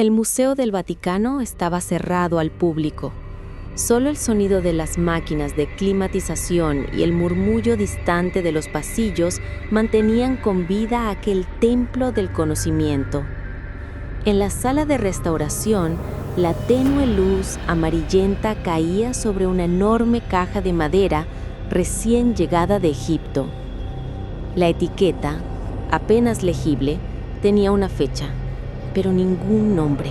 El Museo del Vaticano estaba cerrado al público. Solo el sonido de las máquinas de climatización y el murmullo distante de los pasillos mantenían con vida aquel templo del conocimiento. En la sala de restauración, la tenue luz amarillenta caía sobre una enorme caja de madera recién llegada de Egipto. La etiqueta, apenas legible, tenía una fecha, pero ningún nombre.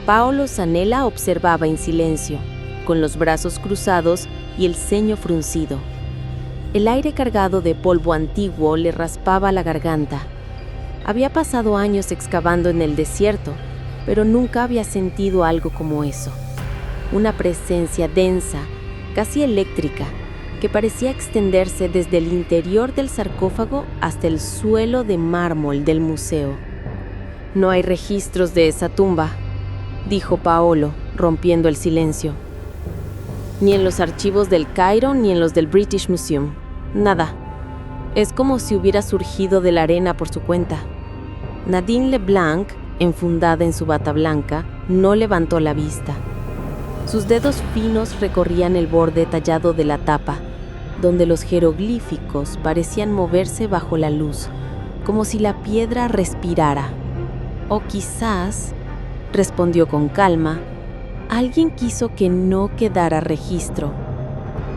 Paolo Zanella observaba en silencio, con los brazos cruzados y el ceño fruncido. El aire cargado de polvo antiguo le raspaba la garganta. Había pasado años excavando en el desierto, pero nunca había sentido algo como eso. Una presencia densa, casi eléctrica, que parecía extenderse desde el interior del sarcófago hasta el suelo de mármol del museo. «No hay registros de esa tumba», dijo Paolo, rompiendo el silencio. «Ni en los archivos del Cairo ni en los del British Museum. Nada. Es como si hubiera surgido de la arena por su cuenta». Nadine Leblanc, enfundada en su bata blanca, no levantó la vista. Sus dedos finos recorrían el borde tallado de la tapa, donde los jeroglíficos parecían moverse bajo la luz, como si la piedra respirara. «O quizás», respondió con calma, «alguien quiso que no quedara registro».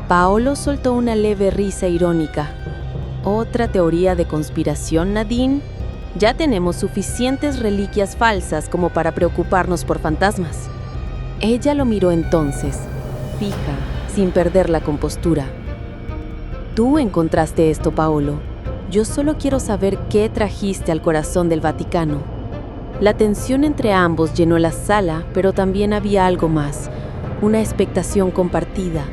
Paolo soltó una leve risa irónica. «¿Otra teoría de conspiración, Nadine? Ya tenemos suficientes reliquias falsas como para preocuparnos por fantasmas». Ella lo miró entonces, fija, sin perder la compostura. «Tú encontraste esto, Paolo. Yo solo quiero saber qué trajiste al corazón del Vaticano». La tensión entre ambos llenó la sala, pero también había algo más, una expectación compartida,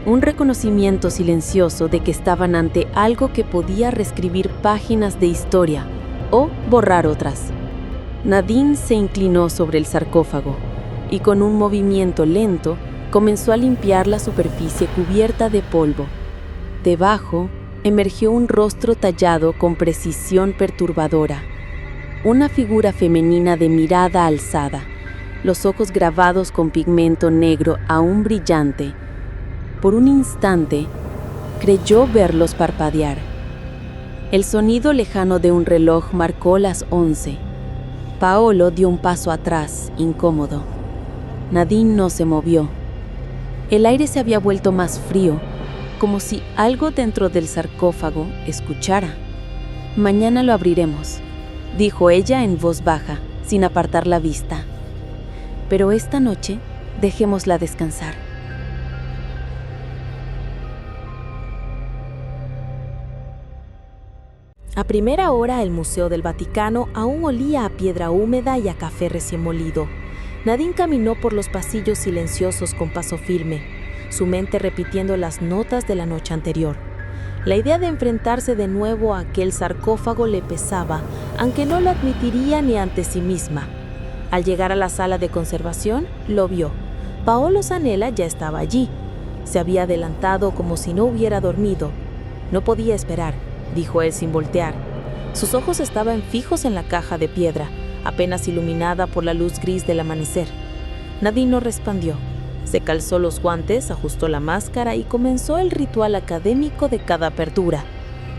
un reconocimiento silencioso de que estaban ante algo que podía reescribir páginas de historia o borrar otras. Nadine se inclinó sobre el sarcófago y con un movimiento lento comenzó a limpiar la superficie cubierta de polvo. Debajo emergió un rostro tallado con precisión perturbadora. Una figura femenina de mirada alzada, los ojos grabados con pigmento negro aún brillante. Por un instante, creyó verlos parpadear. El sonido lejano de un reloj marcó las 11. Paolo dio un paso atrás, incómodo. Nadine no se movió. El aire se había vuelto más frío, como si algo dentro del sarcófago escuchara. «Mañana lo abriremos», dijo ella en voz baja, sin apartar la vista. «Pero esta noche, dejémosla descansar». A primera hora, el Museo del Vaticano aún olía a piedra húmeda y a café recién molido. Nadine caminó por los pasillos silenciosos con paso firme, su mente repitiendo las notas de la noche anterior. La idea de enfrentarse de nuevo a aquel sarcófago le pesaba, aunque no lo admitiría ni ante sí misma. Al llegar a la sala de conservación, lo vio. Paolo Zanella ya estaba allí. Se había adelantado como si no hubiera dormido. «No podía esperar», dijo él sin voltear. Sus ojos estaban fijos en la caja de piedra, apenas iluminada por la luz gris del amanecer. Nadine no respondió. Se calzó los guantes, ajustó la máscara y comenzó el ritual académico de cada apertura.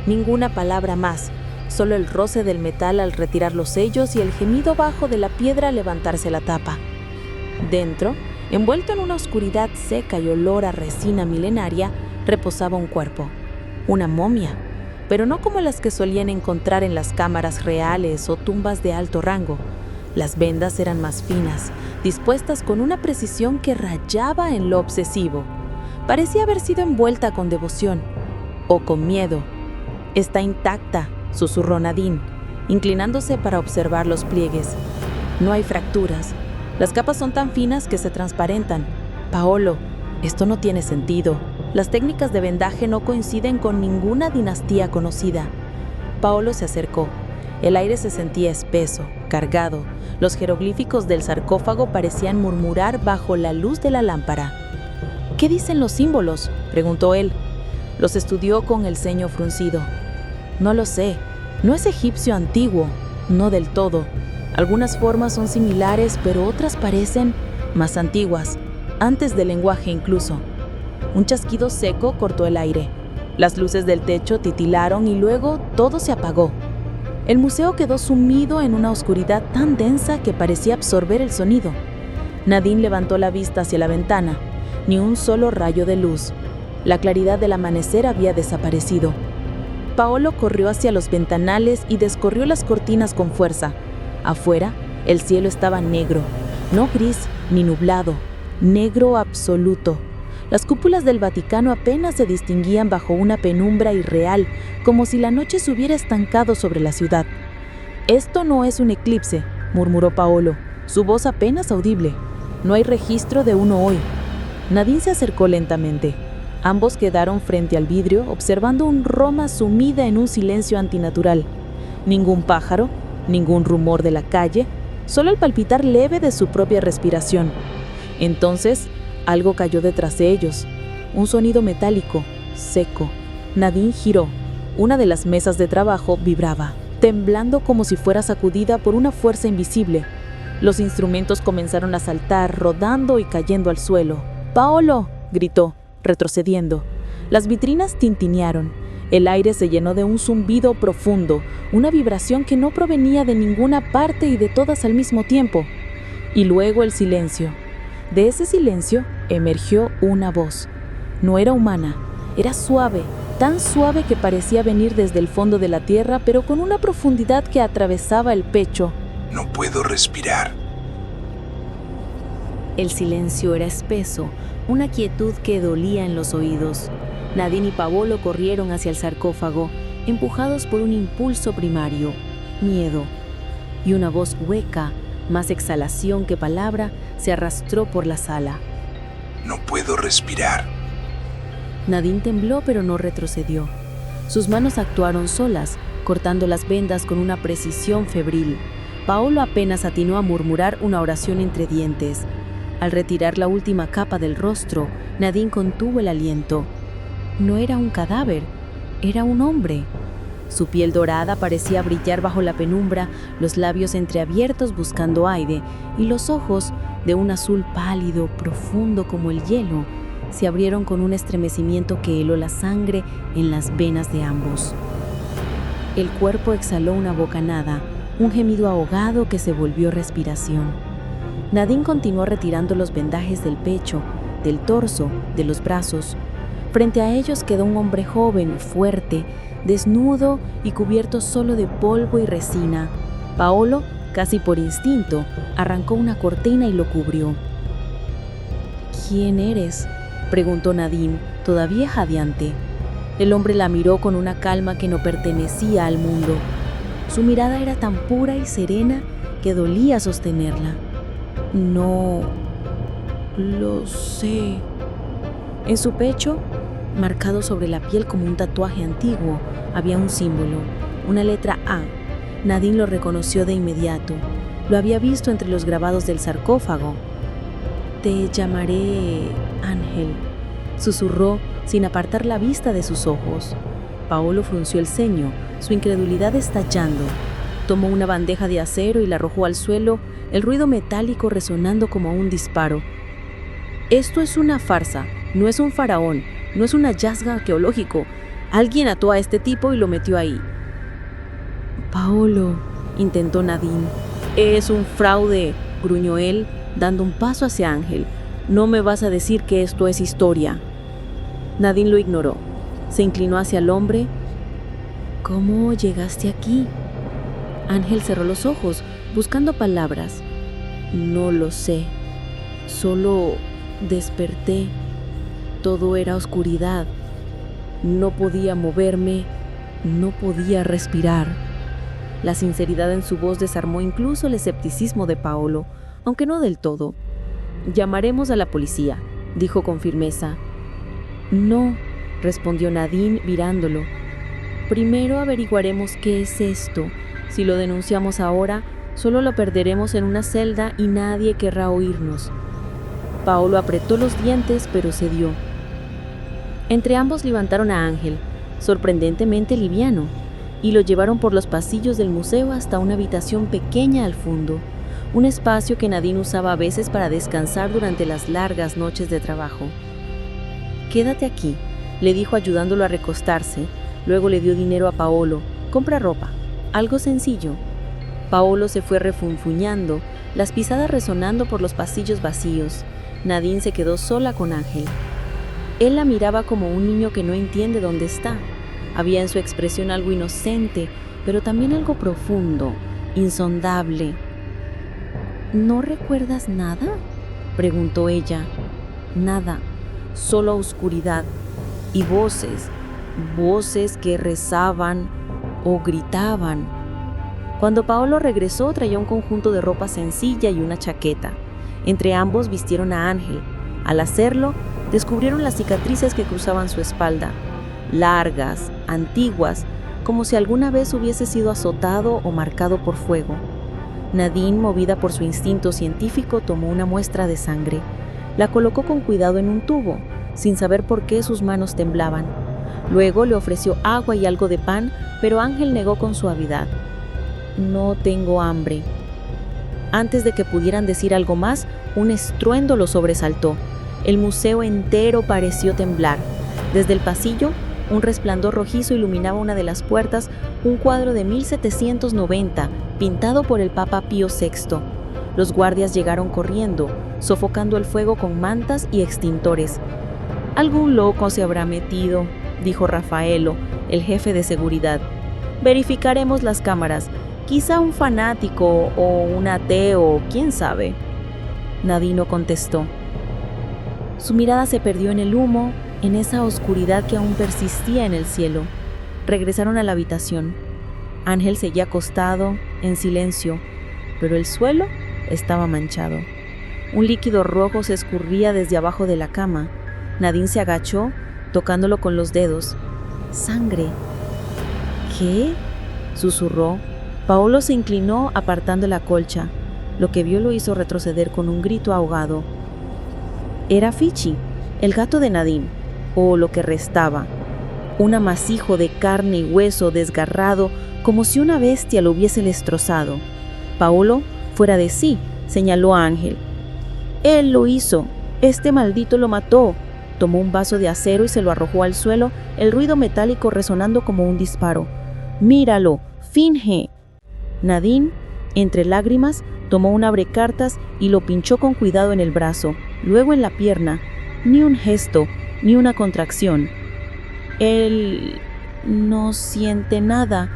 Ninguna palabra más, solo el roce del metal al retirar los sellos y el gemido bajo de la piedra al levantarse la tapa. Dentro, envuelto en una oscuridad seca y olor a resina milenaria, reposaba un cuerpo, una momia, pero no como las que solían encontrar en las cámaras reales o tumbas de alto rango. Las vendas eran más finas, dispuestas con una precisión que rayaba en lo obsesivo. Parecía haber sido envuelta con devoción o con miedo. «Está intacta», susurró Nadine, inclinándose para observar los pliegues. «No hay fracturas. Las capas son tan finas que se transparentan. Paolo, esto no tiene sentido. Las técnicas de vendaje no coinciden con ninguna dinastía conocida». Paolo se acercó. El aire se sentía espeso, cargado. Los jeroglíficos del sarcófago parecían murmurar bajo la luz de la lámpara. «¿Qué dicen los símbolos?», preguntó él. Los estudió con el ceño fruncido. «No lo sé. No es egipcio antiguo. No del todo. Algunas formas son similares, pero otras parecen más antiguas, antes del lenguaje incluso. Un chasquido seco cortó el aire. Las luces del techo titilaron y luego todo se apagó. El museo quedó sumido en una oscuridad tan densa que parecía absorber el sonido. Nadine levantó la vista hacia la ventana. Ni un solo rayo de luz. La claridad del amanecer había desaparecido. Paolo corrió hacia los ventanales y descorrió las cortinas con fuerza. Afuera, el cielo estaba negro, no gris ni nublado, negro absoluto. Las cúpulas del Vaticano apenas se distinguían bajo una penumbra irreal, como si la noche se hubiera estancado sobre la ciudad. «Esto no es un eclipse», murmuró Paolo, su voz apenas audible. «No hay registro de uno hoy». Nadine se acercó lentamente. Ambos quedaron frente al vidrio, observando un Roma sumida en un silencio antinatural. Ningún pájaro, ningún rumor de la calle, solo el palpitar leve de su propia respiración. Entonces, algo cayó detrás de ellos. Un sonido metálico, seco. Nadine giró. Una de las mesas de trabajo vibraba, temblando como si fuera sacudida por una fuerza invisible. Los instrumentos comenzaron a saltar, rodando y cayendo al suelo. «¡Paolo!», gritó, retrocediendo. Las vitrinas tintinearon. El aire se llenó de un zumbido profundo, una vibración que no provenía de ninguna parte y de todas al mismo tiempo. Y luego el silencio. De ese silencio emergió una voz. No era humana, era suave, tan suave que parecía venir desde el fondo de la tierra, pero con una profundidad que atravesaba el pecho. «No puedo respirar». El silencio era espeso, una quietud que dolía en los oídos. Nadine y Paolo corrieron hacia el sarcófago, empujados por un impulso primario, miedo. Y una voz hueca, más exhalación que palabra, se arrastró por la sala. «No puedo respirar». Nadine tembló, pero no retrocedió. Sus manos actuaron solas, cortando las vendas con una precisión febril. Paolo apenas atinó a murmurar una oración entre dientes. Al retirar la última capa del rostro, Nadine contuvo el aliento. No era un cadáver, era un hombre. Su piel dorada parecía brillar bajo la penumbra, los labios entreabiertos buscando aire, y los ojos, de un azul pálido, profundo como el hielo, se abrieron con un estremecimiento que heló la sangre en las venas de ambos. El cuerpo exhaló una bocanada, un gemido ahogado que se volvió respiración. Nadine continuó retirando los vendajes del pecho, del torso, de los brazos. Frente a ellos quedó un hombre joven, fuerte, desnudo y cubierto solo de polvo y resina. Paolo, casi por instinto, arrancó una cortina y lo cubrió. «¿Quién eres?», preguntó Nadine, todavía jadeante. El hombre la miró con una calma que no pertenecía al mundo. Su mirada era tan pura y serena que dolía sostenerla. «No lo sé». En su pecho, marcado sobre la piel como un tatuaje antiguo, había un símbolo, una letra A. Nadine lo reconoció de inmediato. Lo había visto entre los grabados del sarcófago. «Te llamaré Ángel», susurró sin apartar la vista de sus ojos. Paolo frunció el ceño, su incredulidad estallando. Tomó una bandeja de acero y la arrojó al suelo, el ruido metálico resonando como un disparo. «Esto es una farsa, no es un faraón, no es un hallazgo arqueológico. Alguien ató a este tipo y lo metió ahí». «Paolo», intentó Nadine. «Es un fraude», gruñó él, dando un paso hacia Ángel. «No me vas a decir que esto es historia». Nadine lo ignoró. Se inclinó hacia el hombre. «¿Cómo llegaste aquí?». Ángel cerró los ojos, buscando palabras. «No lo sé. Solo desperté. Todo era oscuridad. No podía moverme, no podía respirar». La sinceridad en su voz desarmó incluso el escepticismo de Paolo, aunque no del todo. «Llamaremos a la policía», dijo con firmeza. «No», respondió Nadine mirándolo. «Primero averiguaremos qué es esto. Si lo denunciamos ahora, solo lo perderemos en una celda y nadie querrá oírnos». Paolo apretó los dientes, pero cedió. Entre ambos levantaron a Ángel, sorprendentemente liviano. y lo llevaron por los pasillos del museo hasta una habitación pequeña al fondo, un espacio que Nadine usaba a veces para descansar durante las largas noches de trabajo. «Quédate aquí», le dijo ayudándolo a recostarse. Luego le dio dinero a Paolo. «Compra ropa, algo sencillo». Paolo se fue refunfuñando, las pisadas resonando por los pasillos vacíos. Nadine se quedó sola con Ángel. Él la miraba como un niño que no entiende dónde está. Había en su expresión algo inocente, pero también algo profundo, insondable. «¿No recuerdas nada?», preguntó ella. «Nada, solo oscuridad y voces que rezaban o gritaban». Cuando Paolo regresó, traía un conjunto de ropa sencilla y una chaqueta. Entre ambos vistieron a Ángel. Al hacerlo, descubrieron las cicatrices que cruzaban su espalda, largas, antiguas, como si alguna vez hubiese sido azotado o marcado por fuego. Nadine, movida por su instinto científico, tomó una muestra de sangre. La colocó con cuidado en un tubo, sin saber por qué sus manos temblaban. Luego le ofreció agua y algo de pan, pero Ángel negó con suavidad. «No tengo hambre». Antes de que pudieran decir algo más, un estruendo los sobresaltó. El museo entero pareció temblar. Desde el pasillo, un resplandor rojizo iluminaba una de las puertas, un cuadro de 1790, pintado por el Papa Pío VI. Los guardias llegaron corriendo, sofocando el fuego con mantas y extintores. «Algún loco se habrá metido», dijo Raffaello, el jefe de seguridad. «Verificaremos las cámaras. Quizá un fanático o un ateo, quién sabe». Nadine no contestó. Su mirada se perdió en el humo, en esa oscuridad que aún persistía en el cielo. Regresaron a la habitación. Ángel seguía acostado, en silencio, pero el suelo estaba manchado. Un líquido rojo se escurría desde abajo de la cama. Nadine se agachó, tocándolo con los dedos. «Sangre». «¿Qué?», susurró. Paolo se inclinó apartando la colcha. Lo que vio lo hizo retroceder con un grito ahogado. Era Fichi, el gato de Nadine, o lo que restaba. Un amasijo de carne y hueso desgarrado, como si una bestia lo hubiese destrozado. Paolo, fuera de sí, señaló a Ángel. «Él lo hizo. Este maldito lo mató». Tomó un vaso de acero y se lo arrojó al suelo, el ruido metálico resonando como un disparo. «Míralo, finge». Nadine, entre lágrimas, tomó un abrecartas y lo pinchó con cuidado en el brazo, luego en la pierna. Ni un gesto, ni una contracción. «Él no siente nada»,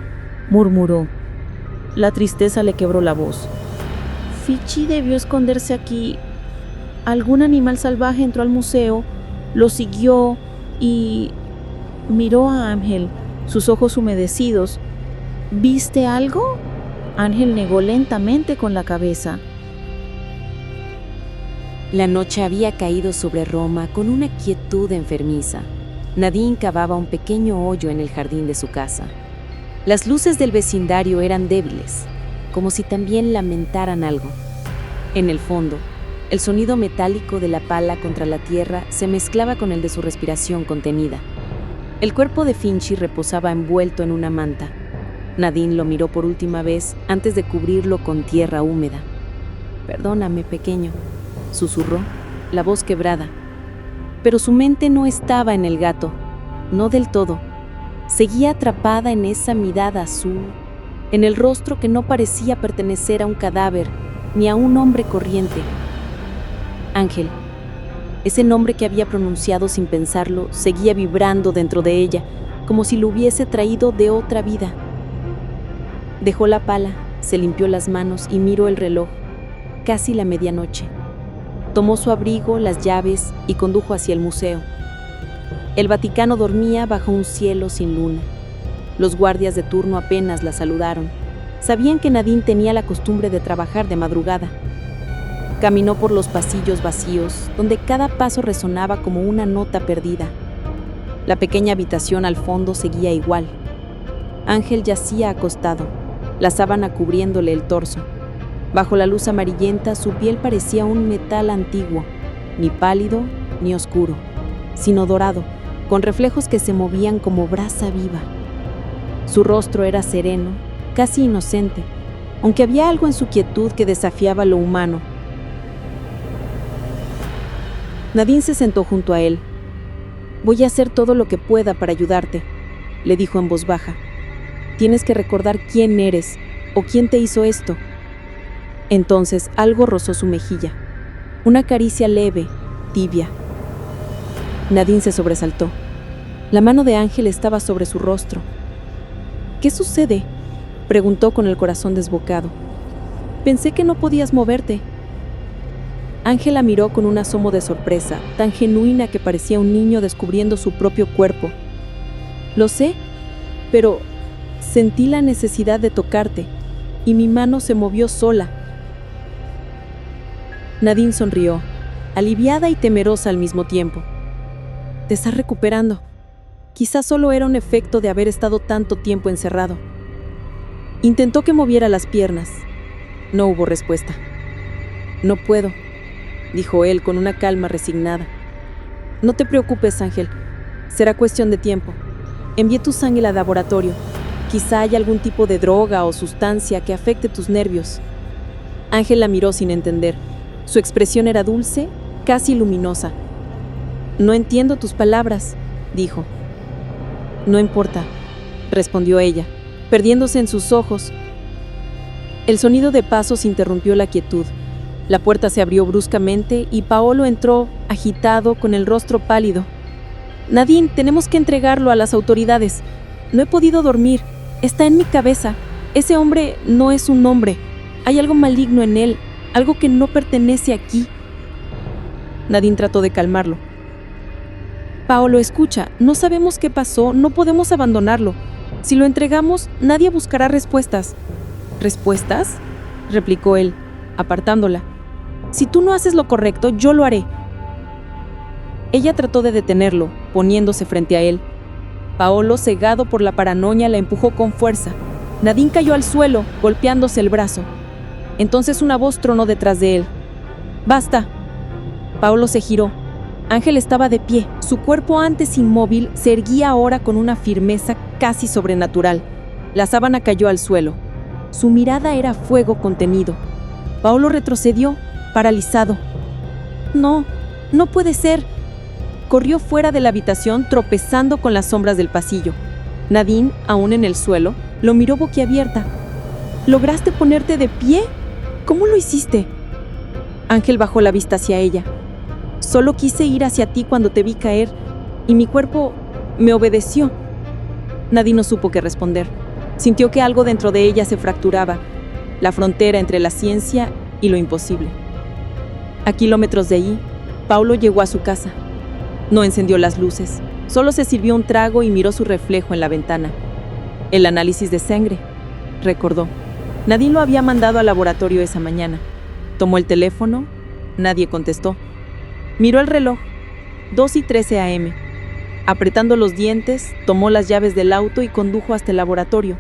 murmuró. La tristeza le quebró la voz. «Fichi debió esconderse aquí. Algún animal salvaje entró al museo, lo siguió y...». Miró a Ángel, sus ojos humedecidos. «¿Viste algo?». Ángel negó lentamente con la cabeza. La noche había caído sobre Roma con una quietud enfermiza. Nadine cavaba un pequeño hoyo en el jardín de su casa. Las luces del vecindario eran débiles, como si también lamentaran algo. En el fondo, el sonido metálico de la pala contra la tierra se mezclaba con el de su respiración contenida. El cuerpo de Finchy reposaba envuelto en una manta. Nadine lo miró por última vez antes de cubrirlo con tierra húmeda. «Perdóname, pequeño», susurró, la voz quebrada. Pero su mente no estaba en el gato, no del todo. Seguía atrapada en esa mirada azul, en el rostro que no parecía pertenecer a un cadáver ni a un hombre corriente. Ángel, ese nombre que había pronunciado sin pensarlo, seguía vibrando dentro de ella, como si lo hubiese traído de otra vida. Dejó la pala, se limpió las manos y miró el reloj. Casi la medianoche. Tomó su abrigo, las llaves y condujo hacia el museo. El Vaticano dormía bajo un cielo sin luna. Los guardias de turno apenas la saludaron. Sabían que Nadine tenía la costumbre de trabajar de madrugada. Caminó por los pasillos vacíos, donde cada paso resonaba como una nota perdida. La pequeña habitación al fondo seguía igual. Ángel yacía acostado, la sábana cubriéndole el torso. Bajo la luz amarillenta, su piel parecía un metal antiguo, ni pálido ni oscuro, sino dorado, con reflejos que se movían como brasa viva. Su rostro era sereno, casi inocente, aunque había algo en su quietud que desafiaba lo humano. Nadine se sentó junto a él. «Voy a hacer todo lo que pueda para ayudarte», le dijo en voz baja. «Tienes que recordar quién eres o quién te hizo esto». Entonces algo rozó su mejilla. Una caricia leve, tibia. Nadine se sobresaltó. La mano de Ángel estaba sobre su rostro. «¿Qué sucede?», preguntó con el corazón desbocado. «Pensé que no podías moverte». Ángel la miró con un asomo de sorpresa, tan genuina que parecía un niño descubriendo su propio cuerpo. «Lo sé, pero sentí la necesidad de tocarte, y mi mano se movió sola». Nadine sonrió, aliviada y temerosa al mismo tiempo. «Te estás recuperando. Quizás solo era un efecto de haber estado tanto tiempo encerrado». Intentó que moviera las piernas. No hubo respuesta. «No puedo», dijo él con una calma resignada. «No te preocupes, Ángel. Será cuestión de tiempo. Envié tu sangre al laboratorio. Quizá haya algún tipo de droga o sustancia que afecte tus nervios». Ángel la miró sin entender. Su expresión era dulce, casi luminosa. «No entiendo tus palabras», dijo. «No importa», respondió ella, perdiéndose en sus ojos. El sonido de pasos interrumpió la quietud. La puerta se abrió bruscamente y Paolo entró, agitado, con el rostro pálido. «Nadine, tenemos que entregarlo a las autoridades. No he podido dormir. Está en mi cabeza. Ese hombre no es un hombre. Hay algo maligno en él, algo que no pertenece aquí». Nadine trató de calmarlo. «Paolo, escucha, no sabemos qué pasó, no podemos abandonarlo. Si lo entregamos, nadie buscará respuestas». «¿Respuestas?», replicó él, apartándola. «Si tú no haces lo correcto, yo lo haré». Ella trató de detenerlo, poniéndose frente a él. Paolo, cegado por la paranoia, la empujó con fuerza. Nadine cayó al suelo, golpeándose el brazo. Entonces una voz tronó detrás de él. «¡Basta!». Paolo se giró. Ángel estaba de pie. Su cuerpo, antes inmóvil, se erguía ahora con una firmeza casi sobrenatural. La sábana cayó al suelo. Su mirada era fuego contenido. Paolo retrocedió, paralizado. «No, no puede ser». Corrió fuera de la habitación, tropezando con las sombras del pasillo. Nadine, aún en el suelo, lo miró boquiabierta. «¿Lograste ponerte de pie? ¿Cómo lo hiciste?». Ángel bajó la vista hacia ella. «Solo quise ir hacia ti cuando te vi caer, y mi cuerpo me obedeció». Nadine no supo qué responder. Sintió que algo dentro de ella se fracturaba, la frontera entre la ciencia y lo imposible. A kilómetros de allí, Paolo llegó a su casa. No encendió las luces, solo se sirvió un trago y miró su reflejo en la ventana. «El análisis de sangre», recordó. Nadine lo había mandado al laboratorio esa mañana. Tomó el teléfono, nadie contestó. Miró el reloj, 2:13 a.m. Apretando los dientes, tomó las llaves del auto y condujo hasta el laboratorio.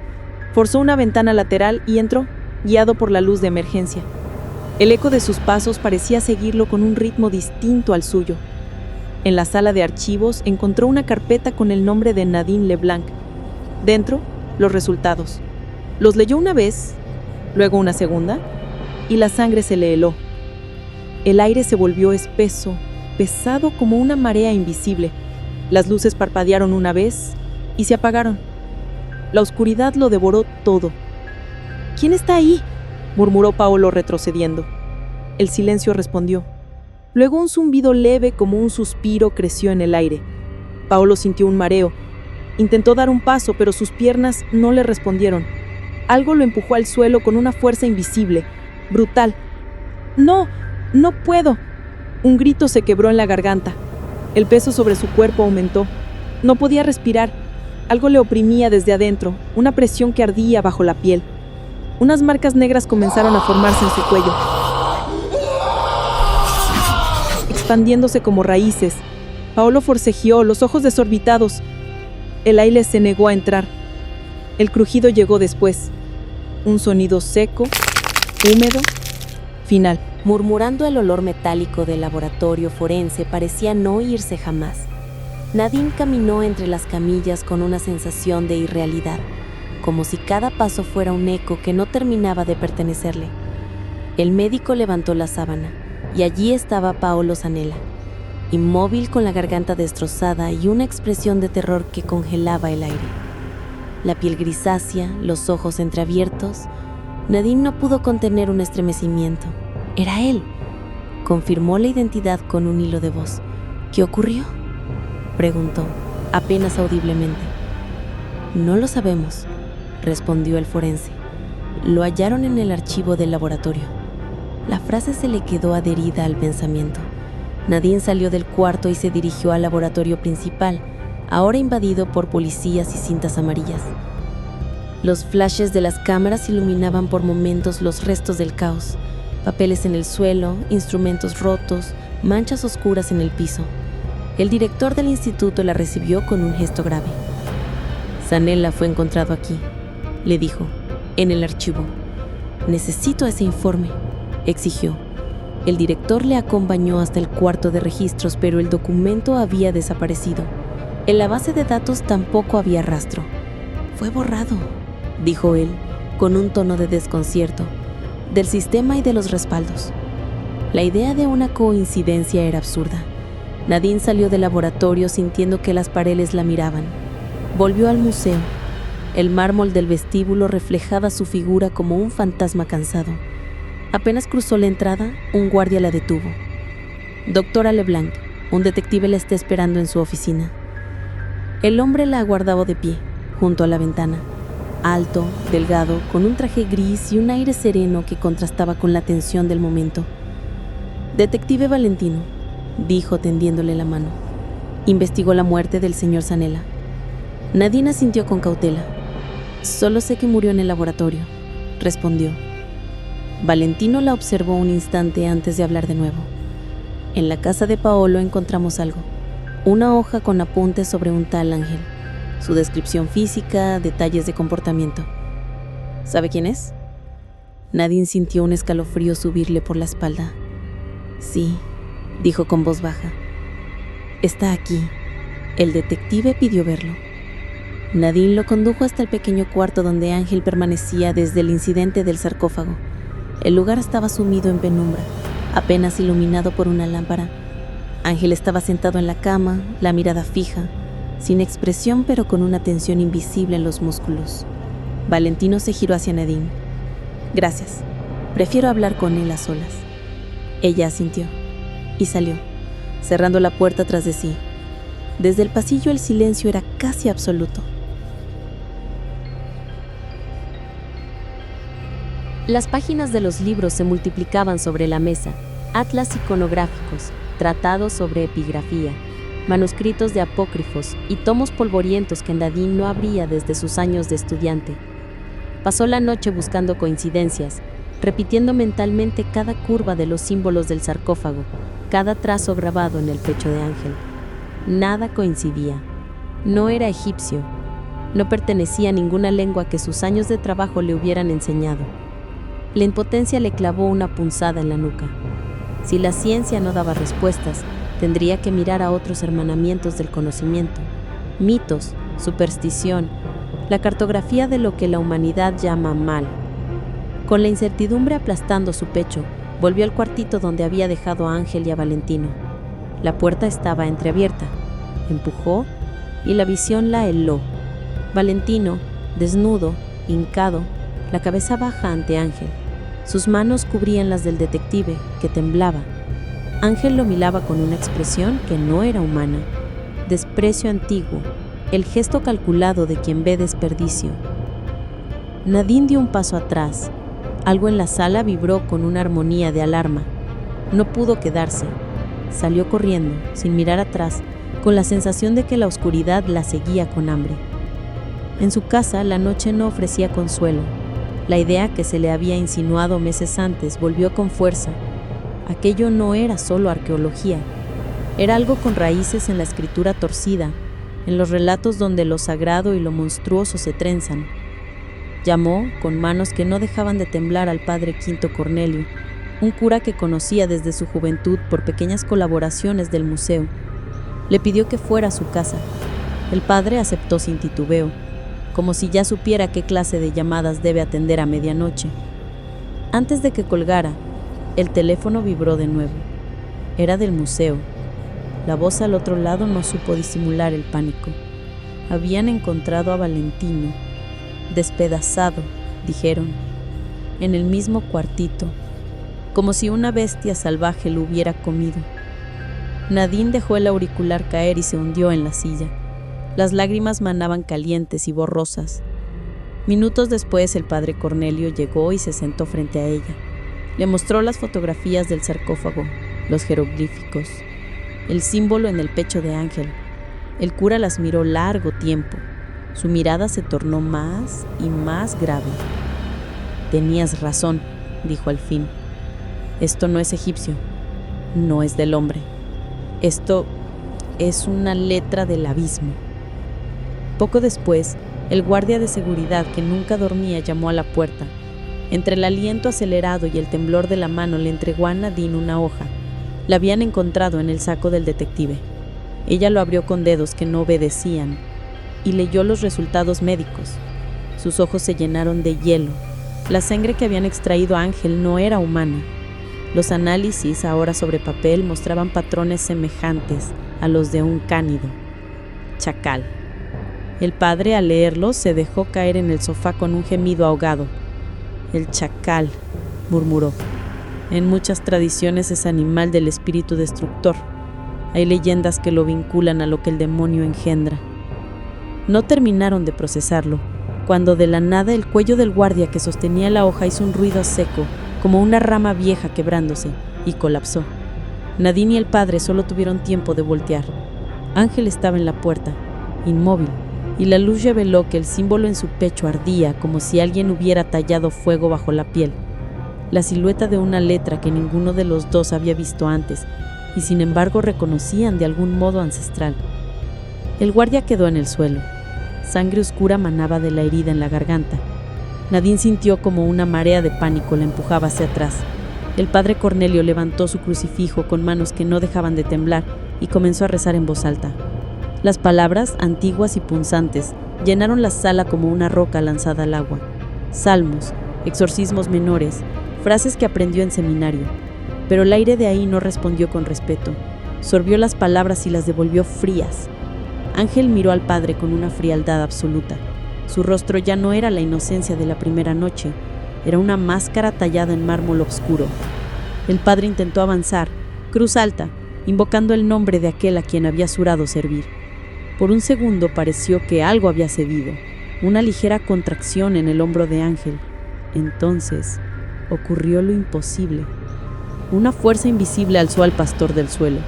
Forzó una ventana lateral y entró, guiado por la luz de emergencia. El eco de sus pasos parecía seguirlo con un ritmo distinto al suyo. En la sala de archivos encontró una carpeta con el nombre de Nadine Leblanc. Dentro, los resultados. Los leyó una vez, luego una segunda, y la sangre se le heló. El aire se volvió espeso, pesado como una marea invisible. Las luces parpadearon una vez y se apagaron. La oscuridad lo devoró todo. «¿Quién está ahí?», murmuró Paolo retrocediendo. El silencio respondió. Luego un zumbido leve como un suspiro creció en el aire. Paolo sintió un mareo. Intentó dar un paso, pero sus piernas no le respondieron. Algo lo empujó al suelo con una fuerza invisible, brutal. «¡No! ¡No puedo!». Un grito se quebró en la garganta. El peso sobre su cuerpo aumentó. No podía respirar. Algo le oprimía desde adentro, una presión que ardía bajo la piel. Unas marcas negras comenzaron a formarse en su cuello, expandiéndose como raíces. Paolo forcejeó, los ojos desorbitados. El aire se negó a entrar. El crujido llegó después. Un sonido seco, húmedo, final. Murmurando, el olor metálico del laboratorio forense parecía no irse jamás. Nadine caminó entre las camillas con una sensación de irrealidad. como si cada paso fuera un eco que no terminaba de pertenecerle. El médico levantó la sábana, y allí estaba Paolo Zanella, inmóvil con la garganta destrozada y una expresión de terror que congelaba el aire. La piel grisácea, los ojos entreabiertos. Nadine no pudo contener un estremecimiento. Era él. Confirmó la identidad con un hilo de voz. ¿Qué ocurrió?, preguntó, apenas audiblemente. No lo sabemos, respondió el forense. Lo hallaron en el archivo del laboratorio. La frase se le quedó adherida al pensamiento. Nadine salió del cuarto y se dirigió al laboratorio principal, ahora invadido por policías y cintas amarillas. Los flashes de las cámaras iluminaban por momentos los restos del caos. Papeles en el suelo, instrumentos rotos, manchas oscuras en el piso. El director del instituto la recibió con un gesto grave. Zanella fue encontrado aquí, le dijo, en el archivo. Necesito ese informe, exigió. El director le acompañó hasta el cuarto de registros, pero el documento había desaparecido. En la base de datos tampoco había rastro. Fue borrado, dijo él, con un tono de desconcierto, del sistema y de los respaldos. La idea de una coincidencia era absurda. Nadine salió del laboratorio sintiendo que las paredes la miraban. Volvió al museo. El mármol del vestíbulo reflejaba su figura como un fantasma cansado. Apenas cruzó la entrada, un guardia la detuvo. Doctora Leblanc, un detective la está esperando en su oficina. El hombre la aguardaba de pie, junto a la ventana. Alto, delgado, con un traje gris y un aire sereno que contrastaba con la tensión del momento. Detective Valentino, dijo tendiéndole la mano. Investigó la muerte del señor Zanella. Nadine asintió con cautela. Solo sé que murió en el laboratorio, respondió. Valentino la observó un instante antes de hablar de nuevo. En la casa de Paolo encontramos algo. Una hoja con apuntes sobre un tal Ángel. Su descripción física, detalles de comportamiento. ¿Sabe quién es? Nadine sintió un escalofrío subirle por la espalda. Sí, dijo con voz baja. Está aquí. El detective pidió verlo. Nadine lo condujo hasta el pequeño cuarto donde Ángel permanecía desde el incidente del sarcófago. El lugar estaba sumido en penumbra, apenas iluminado por una lámpara. Ángel estaba sentado en la cama, la mirada fija, sin expresión pero con una tensión invisible en los músculos. Valentino se giró hacia Nadine. Gracias, prefiero hablar con él a solas. Ella asintió y salió, cerrando la puerta tras de sí. Desde el pasillo el silencio era casi absoluto. Las páginas de los libros se multiplicaban sobre la mesa, atlas iconográficos, tratados sobre epigrafía, manuscritos de apócrifos y tomos polvorientos que Nadine no abría desde sus años de estudiante. Pasó la noche buscando coincidencias, repitiendo mentalmente cada curva de los símbolos del sarcófago, cada trazo grabado en el pecho de Ángel. Nada coincidía. No era egipcio. No pertenecía a ninguna lengua que sus años de trabajo le hubieran enseñado. La impotencia le clavó una punzada en la nuca. Si la ciencia no daba respuestas, tendría que mirar a otros hermanamientos del conocimiento, mitos, superstición, la cartografía de lo que la humanidad llama mal. Con la incertidumbre aplastando su pecho, volvió al cuartito donde había dejado a Ángel y a Valentino. La puerta estaba entreabierta. Empujó y la visión la heló. Valentino, desnudo, hincado, la cabeza baja ante Ángel. Sus manos cubrían las del detective, que temblaba. Ángel lo miraba con una expresión que no era humana. Desprecio antiguo, el gesto calculado de quien ve desperdicio. Nadine dio un paso atrás. Algo en la sala vibró con una armonía de alarma. No pudo quedarse. Salió corriendo, sin mirar atrás, con la sensación de que la oscuridad la seguía con hambre. En su casa, la noche no ofrecía consuelo. La idea que se le había insinuado meses antes volvió con fuerza. Aquello no era solo arqueología. Era algo con raíces en la escritura torcida, en los relatos donde lo sagrado y lo monstruoso se trenzan. Llamó, con manos que no dejaban de temblar, al padre Quinto Cornelio, un cura que conocía desde su juventud por pequeñas colaboraciones del museo. Le pidió que fuera a su casa. El padre aceptó sin titubeo. como si ya supiera qué clase de llamadas debe atender a medianoche. Antes de que colgara, el teléfono vibró de nuevo. Era del museo. La voz al otro lado no supo disimular el pánico. Habían encontrado a Valentino, despedazado, dijeron, en el mismo cuartito, como si una bestia salvaje lo hubiera comido. Nadine dejó el auricular caer y se hundió en la silla. Las lágrimas manaban calientes y borrosas. Minutos después el padre Cornelio llegó y se sentó frente a ella. Le mostró las fotografías del sarcófago, los jeroglíficos, el símbolo en el pecho de Ángel. El cura las miró largo tiempo. Su mirada se tornó más y más grave. «Tenías razón», dijo al fin. «Esto no es egipcio, no es del hombre. Esto es una letra del abismo». Poco después, el guardia de seguridad que nunca dormía llamó a la puerta. Entre el aliento acelerado y el temblor de la mano le entregó a Nadine una hoja. La habían encontrado en el saco del detective. Ella lo abrió con dedos que no obedecían y leyó los resultados médicos. Sus ojos se llenaron de hielo. La sangre que habían extraído a Ángel no era humana. Los análisis, ahora sobre papel, mostraban patrones semejantes a los de un cánido. Chacal. El padre, al leerlo, se dejó caer en el sofá con un gemido ahogado. «El chacal», murmuró. «En muchas tradiciones es animal del espíritu destructor. Hay leyendas que lo vinculan a lo que el demonio engendra». No terminaron de procesarlo, cuando de la nada el cuello del guardia que sostenía la hoja hizo un ruido seco, como una rama vieja quebrándose, y colapsó. Nadine y el padre solo tuvieron tiempo de voltear. Ángel estaba en la puerta, inmóvil, y la luz reveló que el símbolo en su pecho ardía como si alguien hubiera tallado fuego bajo la piel. La silueta de una letra que ninguno de los dos había visto antes, y sin embargo reconocían de algún modo ancestral. El guardia quedó en el suelo. Sangre oscura manaba de la herida en la garganta. Nadine sintió como una marea de pánico la empujaba hacia atrás. El padre Cornelio levantó su crucifijo con manos que no dejaban de temblar y comenzó a rezar en voz alta. Las palabras, antiguas y punzantes, llenaron la sala como una roca lanzada al agua. Salmos, exorcismos menores, frases que aprendió en seminario. Pero el aire de ahí no respondió con respeto. Sorbió las palabras y las devolvió frías. Ángel miró al padre con una frialdad absoluta. Su rostro ya no era la inocencia de la primera noche, era una máscara tallada en mármol oscuro. El padre intentó avanzar, cruz alta, invocando el nombre de aquel a quien había jurado servir. Por un segundo pareció que algo había cedido, una ligera contracción en el hombro de Ángel. Entonces ocurrió lo imposible. Una fuerza invisible alzó al pastor del suelo.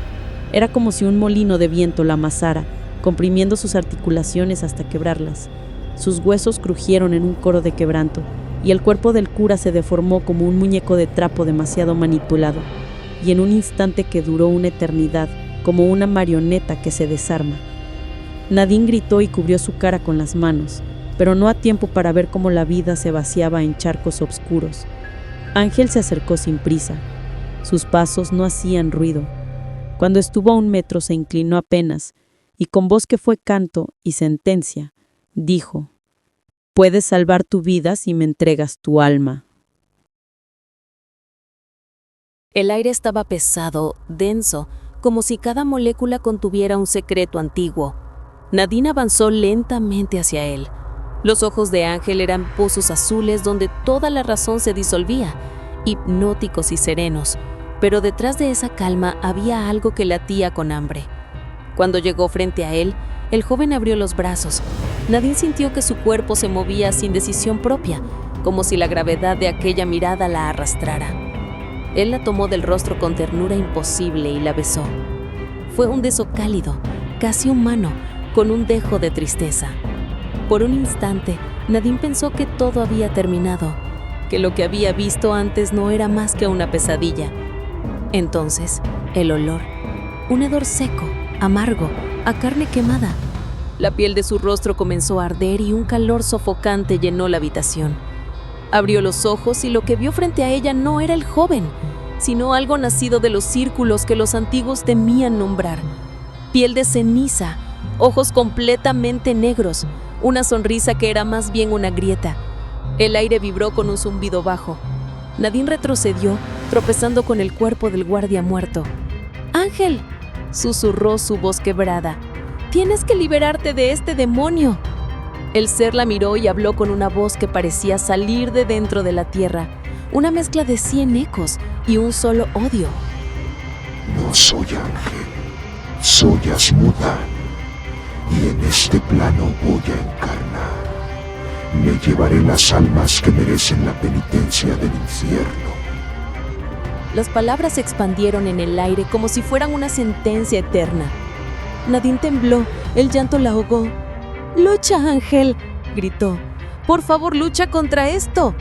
Era como si un molino de viento la amasara, comprimiendo sus articulaciones hasta quebrarlas. Sus huesos crujieron en un coro de quebranto, y el cuerpo del cura se deformó como un muñeco de trapo demasiado manipulado, y en un instante que duró una eternidad, como una marioneta que se desarma. Nadine gritó y cubrió su cara con las manos, pero no a tiempo para ver cómo la vida se vaciaba en charcos oscuros. Ángel se acercó sin prisa. Sus pasos no hacían ruido. Cuando estuvo a 1 metro se inclinó apenas, y con voz que fue canto y sentencia, dijo: «Puedes salvar tu vida si me entregas tu alma». El aire estaba pesado, denso, como si cada molécula contuviera un secreto antiguo. Nadine avanzó lentamente hacia él. Los ojos de Ángel eran pozos azules donde toda la razón se disolvía, hipnóticos y serenos, pero detrás de esa calma había algo que latía con hambre. Cuando llegó frente a él, el joven abrió los brazos. Nadine sintió que su cuerpo se movía sin decisión propia, como si la gravedad de aquella mirada la arrastrara. Él la tomó del rostro con ternura imposible y la besó. Fue un beso cálido, casi humano, con un dejo de tristeza. Por un instante, Nadine pensó que todo había terminado, que lo que había visto antes no era más que una pesadilla. Entonces, el olor, un hedor seco, amargo, a carne quemada. La piel de su rostro comenzó a arder y un calor sofocante llenó la habitación. Abrió los ojos y lo que vio frente a ella no era el joven, sino algo nacido de los círculos que los antiguos temían nombrar. Piel de ceniza, ojos completamente negros, una sonrisa que era más bien una grieta. El aire vibró con un zumbido bajo. Nadine retrocedió, tropezando con el cuerpo del guardia muerto. «¡Ángel!», susurró su voz quebrada. «Tienes que liberarte de este demonio». El ser la miró y habló con una voz que parecía salir de dentro de la tierra, una mezcla de 100 ecos y un solo odio. No soy ángel, soy Asmodán, y en este plano voy a encarnar. Me llevaré las almas que merecen la penitencia del infierno. Las palabras se expandieron en el aire como si fueran una sentencia eterna. Nadine tembló, el llanto la ahogó. «¡Lucha, Ángel!», gritó. «¡Por favor, lucha contra esto!».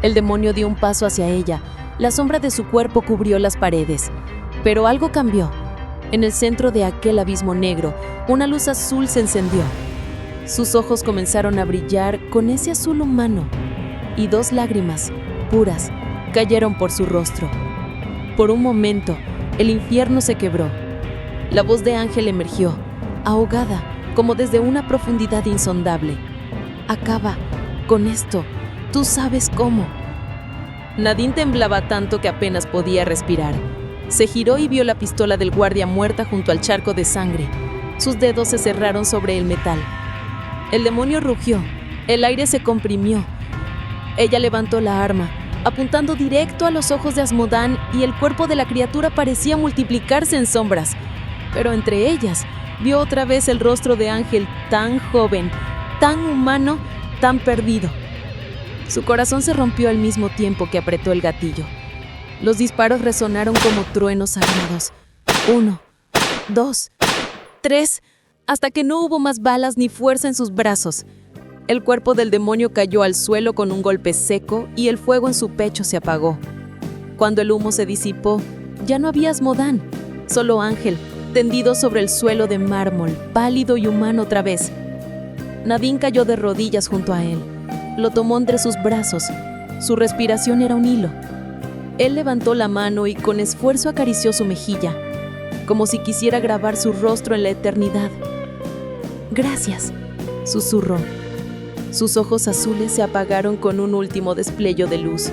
El demonio dio un paso hacia ella. La sombra de su cuerpo cubrió las paredes. Pero algo cambió. En el centro de aquel abismo negro, una luz azul se encendió. Sus ojos comenzaron a brillar con ese azul humano, y 2 lágrimas, puras, cayeron por su rostro. Por un momento, el infierno se quebró. La voz de Ángel emergió, ahogada, como desde una profundidad insondable. «Acaba con esto, tú sabes cómo». Nadine temblaba tanto que apenas podía respirar. Se giró y vio la pistola del guardia muerta junto al charco de sangre. Sus dedos se cerraron sobre el metal. El demonio rugió, el aire se comprimió. Ella levantó la arma, apuntando directo a los ojos de Asmodán, y el cuerpo de la criatura parecía multiplicarse en sombras. Pero entre ellas, vio otra vez el rostro de Ángel, tan joven, tan humano, tan perdido. Su corazón se rompió al mismo tiempo que apretó el gatillo. Los disparos resonaron como truenos sagrados. 1, 2, 3, hasta que no hubo más balas ni fuerza en sus brazos. El cuerpo del demonio cayó al suelo con un golpe seco y el fuego en su pecho se apagó. Cuando el humo se disipó, ya no había Asmodán, solo Ángel, tendido sobre el suelo de mármol, pálido y humano otra vez. Nadine cayó de rodillas junto a él. Lo tomó entre sus brazos. Su respiración era un hilo. Él levantó la mano y con esfuerzo acarició su mejilla, como si quisiera grabar su rostro en la eternidad. «Gracias», susurró. Sus ojos azules se apagaron con un último desplieyo de luz.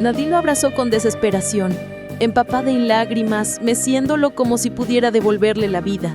Nadine lo abrazó con desesperación, empapada en lágrimas, meciéndolo como si pudiera devolverle la vida.